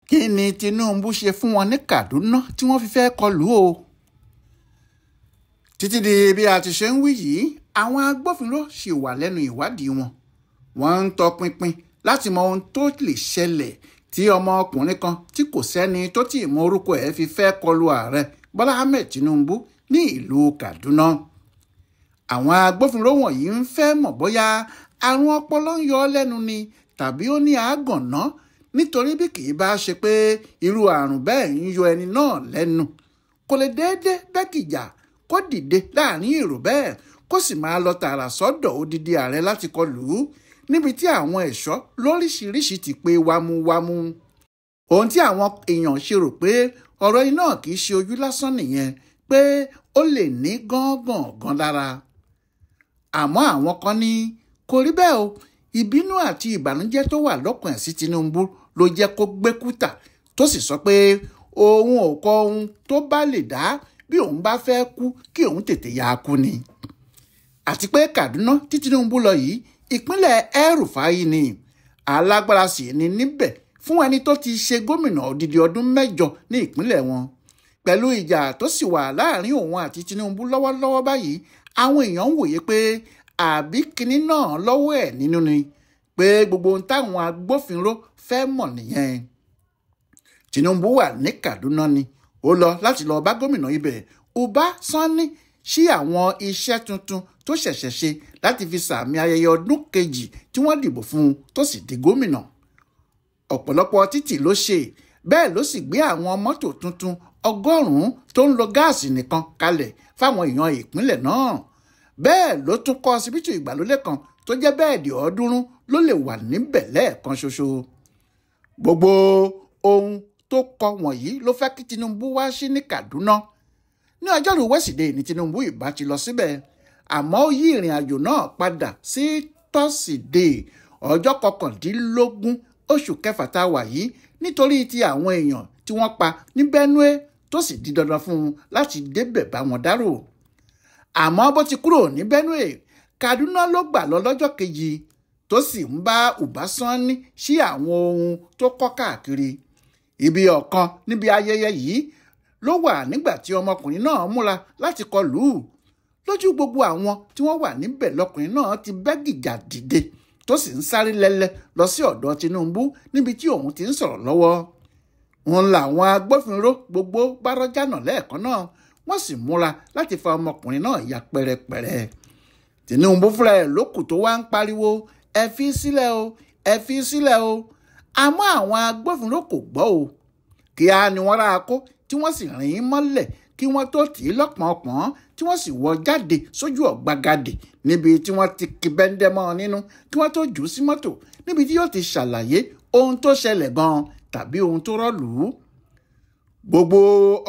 kí ni Tinubu ṣe fún wọn ní Kaduna tí wọ́n fi fẹ́ kọlù o? Títí di bí a ti ṣe ń wí yìí, àwọn agbófinró ṣì wà lẹ́nu ìwádìí wọn. Wọ́n ń tọpinpin láti mọ ohun tó lè ṣẹlẹ̀ tí ọmọkùnrin kan tí kò sẹ́ni tó tí ì mọ orúkọ ẹ̀ fi fẹ́ kọlù ààrẹ Bọ́lá Ahmed Tinubu ní ìlú Kaduna. Àwọn agbófinró wọ̀nyí ń fẹ́ mọ̀ bóyá àrùn ọpọlọ ń yọ ọ́ lẹ́nu ni tàbí ó ní àágànná, nítorí bí kì í bá ṣe pé irú àrùn bẹ́ẹ̀ ń yọ ẹni náà lẹ́nu, kò lè déédéé bẹ́kìjà kó dìde láàrin èrò bẹ́ẹ̀ kó sì máa lọ tààrà sọ́dọ̀ odidi ààrẹ láti kọlù ú níbi tí àwọn ẹ̀ṣọ́ lóríṣiríṣi ti pé wámúwámú. Ohun tí àwọn èèyàn ṣe rò pé ọ̀rọ̀ iná kì í ṣe ojú lásán nìyẹn, pé ó lè ní gángan lára. Àmọ́ àwọn kan ní kò rí bẹ́ẹ̀ o, ìbínú àti ìbànújẹ́ tó wà lọ́kàn ẹ̀ sí Tinubu ló jẹ́ kó gbé kútà tó sì sọ pé òun ò kọ ohun tó bá lè dá bí òun bá fẹ́ kú kí òun tètè yá kú ni. Àti pé Kaduna tí Tinubu lọ yìí, ìpínlẹ̀ El-Rufai ni, alágbára sì ni níbẹ̀ fún ẹni tó ti ṣe gómìnà odidi ọdún 8 ní ìpínlẹ̀ wọn. Pẹ̀lú ìjà tó sì wà láàrin òun àti Tinubu lọ́wọ́lọ́wọ́ báyìí, àwọn èèyàn ń wòye pé àbí kinní náà lọ́wọ́ ẹ̀ nínú ni, pé gbogbo ohun táwọn agbófinró fẹ́ mọ̀ nìyẹn. Tinubu wà ní Kaduna ni, ó lọ láti lọ bá gómìnà ibẹ̀ Uba Sani sí àwọn iṣẹ́ tuntun tó ṣẹ̀ṣẹ̀ ṣe láti fi sàmì ayẹyẹ ọdún kejì tí wọ́n dìbò fún un tó sì di gómìnà. Ọ̀pọ̀lọpọ̀ títì ló ṣe, bẹ́ẹ̀ ló sì gbé àwọn mọ́tò tuntun 100 tó ń lo gáàsì nìkan kalẹ̀ fáwọn èèyàn ìpínlẹ̀ náà. Bẹ́ẹ̀ ló tún kọ́ ọsibítù ìgbàlódé kan tó jẹ́ bẹ́ẹ̀dì 300 ló lè wà níbẹ̀ lẹ́ẹ̀kan ṣoṣo. Gbogbo ohun tó kọ wọ̀nyí ló fẹ́ kí Tinubu wá sí ní Kaduna. Ní ọjọ́rú Wẹ́sídẹ̀ẹ́ ní Tinubu ìbá ti lọ síbẹ̀, àmọ́ ó yí ìrìn àjò náà padà sí Tọ́sídẹ̀ẹ́ ọjọ́ 19 oṣù kẹfà tá a wà yìí nítorí ti àwọn èèyàn tí wọ́n pa ní Benue tó sì di dandan fún un láti débẹ̀ bá wọn dárò. Àmọ́ bó ti kúrò ní Benue, Kaduna ló gbà lọ lọ́jọ́ kejì tó sì ń bá Uba Sani sí àwọn ohun tó kọ́ káàkiri. Ibi ọ̀kan níbi ayẹyẹ yìí ló wà nígbà tí ọmọkùnrin náà múra láti kọlù ú. Lójú gbogbo àwọn tí wọ́n wà níbẹ̀ lọkùnrin náà ti bẹ́ gìjà dìde tó sì ń sáré lẹ́lẹ́ lọ sí ọ̀dọ̀ Tinubu níbi tí òun ti ń sọ̀rọ̀ lọ́wọ́. Wọn làwọn agbófinró gbogbo bá rọ́jànà lẹ́ẹ̀kan náà, wọ́n sì múra láti fa ọmọkùnrin náà ya pẹ́rẹpẹ̀rẹ. Tinubu fúnra ẹ̀ lókù tó wá ń pariwo ẹ fi sílẹ̀ o, ẹ fi sílẹ̀ o. Àmọ́ àwọn agbófinró kò gbọ́ o. Kíá ni wọ́n rá kó tí wọ́n sì rìn ín mọ́lẹ̀ kí wọ́n tó tì í lọ́pọ̀npọ̀n tí wọ́n sì wọ́ jáde sójú ọ̀gbagadè níbi tí wọ́n ti kí bẹ́ńdẹ́ mọ́ nínú kí wọ́n tó jù ú sí mọ́tò níbi tí yóò ti ṣàlàyé ohun tó ṣẹlẹ̀ gan-an tàbí ohun tó rọ́lù ú. Gbogbo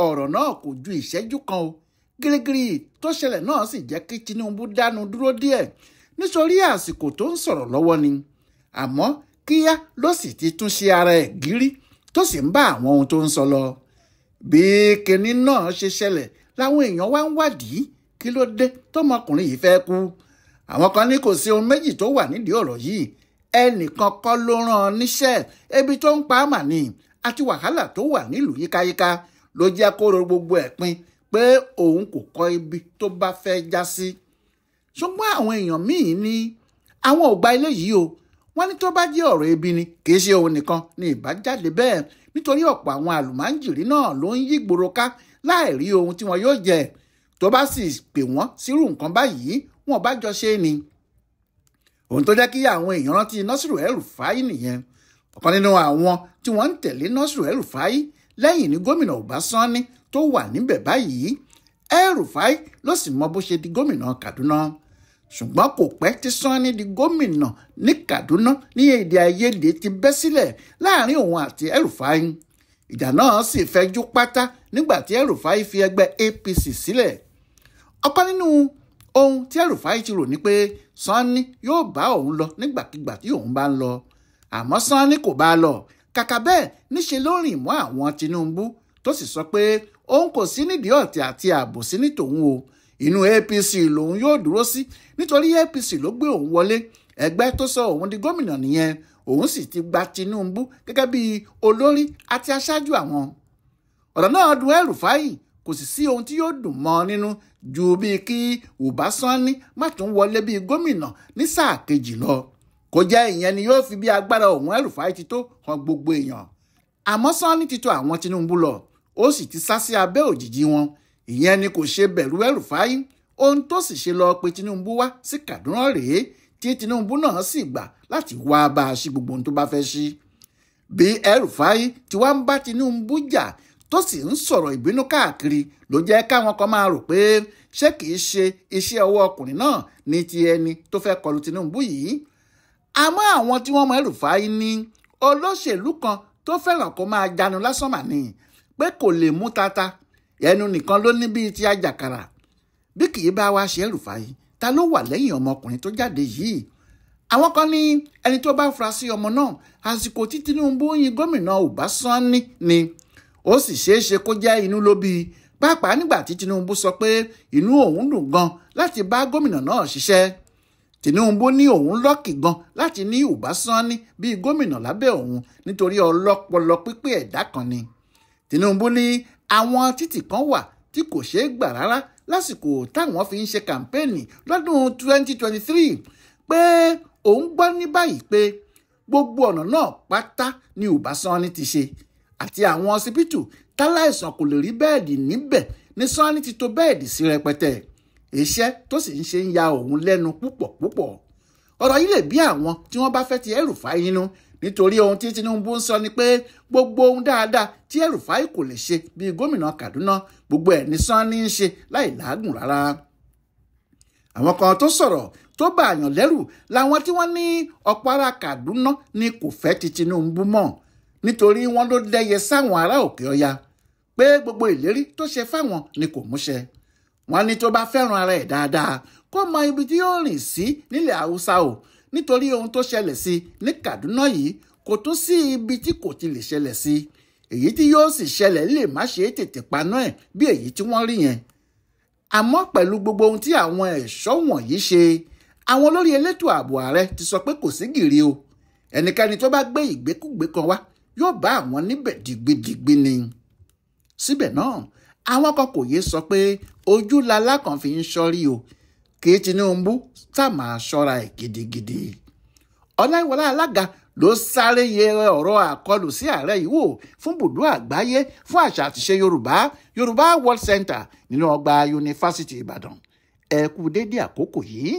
ọ̀rọ̀ náà kò ju ìṣẹ́jú kan o. Gírígírí tó ṣẹlẹ̀ náà sì jẹ́ kí Tinubu dánu dúró díẹ̀ nítorí àsìkò tó ń sọ̀rọ̀ lọ́wọ́ ni. Àmọ́ kíá ló sì ti tún ṣe ara ẹ̀ gírí tó sì ń bá àwọn ohun tó ń sọ lọ. Bí kinní náà ṣe ṣẹlẹ̀ láwọn èèyàn wá ń wádìí kí ló dé tọmọkùnrin yìí fẹ́ kú. Àwọn kan ní kò sí ohun méjì tó wà nídìí ọ̀rọ̀ yìí. Ẹnìkan kọ́ ló rán an níṣẹ́, ebi tó ń pa á mà ní àti wàhálà tó wà nílùú yíkáyíká ló jẹ́ kó ro gbogbo ẹ̀ pin pé òun kò kọ ibi tó bá fẹ́ já sí. Ṣùgbọ́n àwọn èèyàn míì ní àwọn ò gba ilé yìí o. Wọ́n ní tó bá jẹ́ ọ̀rọ̀ ebi ni kì í ṣe òun nìkan ni ìbá jáde bẹ́ẹ̀, nítorí ọ̀pọ̀ àwọn àlùmáǹjìrí náà ló ń yí gbòòrò ká láì rí ohun tí wọn yóò jẹ. Tó bá sì pè wọ́n sírú nǹkan báyìí, wọn bá jọ ṣe ni. Ohun tó jẹ́ kí àwọn èèyàn rántí Nasiru El-Rufai nìyẹn. Ọ̀kan nínú àwọn tí wọ́n ń tẹ̀lé Nasiru El-Rufai lẹ́yìn ní gómìnà Uba Sani tó wà níbẹ̀ báyìí. El-Rufai ló sì mọ bó ṣe di gómìnà Kaduna. Ṣùgbọ́n kò pẹ́ tí Sani di gómìnà ní Kaduna ní èdè àìyedè ti bẹ́ sílẹ̀ láàrin òun àti El-Rufai. Ìjà náà sì fẹjú pátá nígbà tí El-Rufai fi ẹgbẹ́ APC sílẹ̀. Ọ̀kan nínú ohun tí El-Rufai ti rò ní pé Sani yóò bá òun lọ nígbàkigbà tí òun bá ń lọ. Àmọ́ Sani kò bá lọ. Kàkà bẹ́ẹ̀ níṣe ló rìn mọ́ àwọn Tinubu tó sì sọ pé òun kò sí nídìí ọ̀tẹ̀ àti àbòsí ní tòun o. Inú APC lòun yóò dúró sí nítorí APC ló gbé òun wọlé. ẹgbẹ́ tó sọ òun di gómìnà nìyẹn, òun sì ti gba Tinubu gẹ́gẹ́ bí olórí àti aṣáájú àwọn. ọ̀rọ̀ náà dùn El-Rufai, kò sì sí ohun tí yóò dùn mọ́ nínú ju bíi kí Uba Sani má tún wọlé bíi gómìnà ní sáà kejì lọ. kò jẹ́ ìyẹn ni yóò fi bí agbára òun El-Rufai ti tó hàn gbogbo èèyàn. àmọ́ Sani ti tọ̀ àwọn Tinubu lọ, ó sì ti sá sí abẹ́ òjìji wọn. ìyẹn ni kò ṣe bẹ̀rù El-Rufai. ohun tó sì ṣe lọ pé Tinubu wá sí Kaduna rèé, tí Tinubu náà sì gbà láti wá bá a ṣí gbogbo ohun tó bá fẹ́ ṣí. bí El-Rufai ti wá ń bá Tinubu jà tó sì ń sọ̀rọ̀ ìbínú káàkiri ló jẹ́ káwọn kan máa rò pé ṣé kìí ṣe iṣẹ́ ọwọ́ ọkùnrin náà ní ti ẹni tó fẹ́ kọlù Tinubu yìí. àmọ́ àwọn tí wọ́n mọ El-Rufai ní olóṣèlú kan tó fẹ́ràn kó máa jánu lásán mà ní, pé kò lè mú tata, ẹnu nìkan ló ní bíi ti àjàkàrà. bí kì í bá wá ṣe El-Rufai, ta ló wà lẹ́yìn ọmọkùnrin tó jáde yìí? àwọn kan ní ẹni tó bá fura sí ọmọ náà àsìkò tí Tinubu yin gómìnà Uba Sani ni. ó sì ṣeé ṣe kó jẹ́ inú ló bí, pàápàá nígbà tí Tinubu sọ pé inú òun dùn gan láti bá gómìnà náà ṣiṣẹ́. Tinubu ní òun lọ́kì gan láti ní Uba Sani bíi gómìnà lábẹ́ òun nítorí ọlọ́pọlọ pípé ẹ̀dá kan ni. Tinubu ní àwọn títì kan wà tí kò ṣeé gbà rárá lásìkò táwọn fi ń ṣe kàmpéènì lọ́dún 2023 pé òun gbọ́ ní báyìí pé gbogbo ọ̀nà náà pátá ni Uba Sani ti ṣe, àti àwọn ọsibítù táláìsàn kò lè rí bẹ́ẹ̀dì níbẹ̀ ní Sani ti tò bẹ́ẹ̀dì sí rẹpẹtẹ. iṣẹ́ tó sì ń ṣe ń ya òun lẹ́nu púpọ̀ púpọ̀. ọ̀rọ̀ yìí lè bí àwọn tí wọ́n bá fẹ́ ti El-Rufai nínú, nítorí ohun tí Tinubu ń sọ ni pé gbogbo ohun dáadáa tí El-Rufai kò lè ṣe bíi gómìnà Kaduna, gbogbo ẹ̀ ní Sani ń ṣe láì làágùn rárá. àwọn kan tó sọ̀rọ̀ tó bá àyàn lẹ́rù làwọn tí wọ́n ní ọ̀pọ̀ ará Kaduna ni kò fẹ́ ti Tinubu mọ́, nítorí wọ́n ló dẹ́yẹ sáwọn ará òkè ọya pé gbogbo ìlérí tó ṣe fáwọn ni kò múṣẹ. wọ́n ní tó bá fẹ́ràn ara ẹ̀ dáadáa kó mọ ibi tí yóò rìn sí nílẹ̀ Haúsá o, nítorí ohun tó ṣẹlẹ̀ sí ní Kaduna yìí kò tún sí ibi tí kò ti lè ṣẹlẹ̀ sí. èyí tí yóò sì ṣẹlẹ̀ lè má ṣe tètè paná ẹ̀ bí èyí tí wọ́n rí yẹn. àmọ́ pẹ̀lú gbogbo ohun tí àwọn ẹ̀ṣọ́ wọ̀nyí ṣe, àwọn olórí elétò ààbò ààrẹ ti sọ pé kò sí gìrì o, ẹnikẹ́ni tó bá gbé ìgbékúgbé kan wá yóò bá àwọn níbẹ̀ dìgbìdìgbì ni. síbẹ̀ náà àwọn kan kò yé sọ pé ojú lala kan fi ń ṣọ́rí o, kí Tinubu tá máa ṣọ́ra ẹ̀ gidigidi. Ọláyíwọlá Alága ló sáré yẹ ọ̀rọ̀ àkọlù sí ààrẹ yìí wò fún bùdó àgbáyé fún àṣà àtìṣe Yorùbá World Center nínú ọgbà yunifásitì Ìbàdàn. ẹ kú dédé àkókò yìí.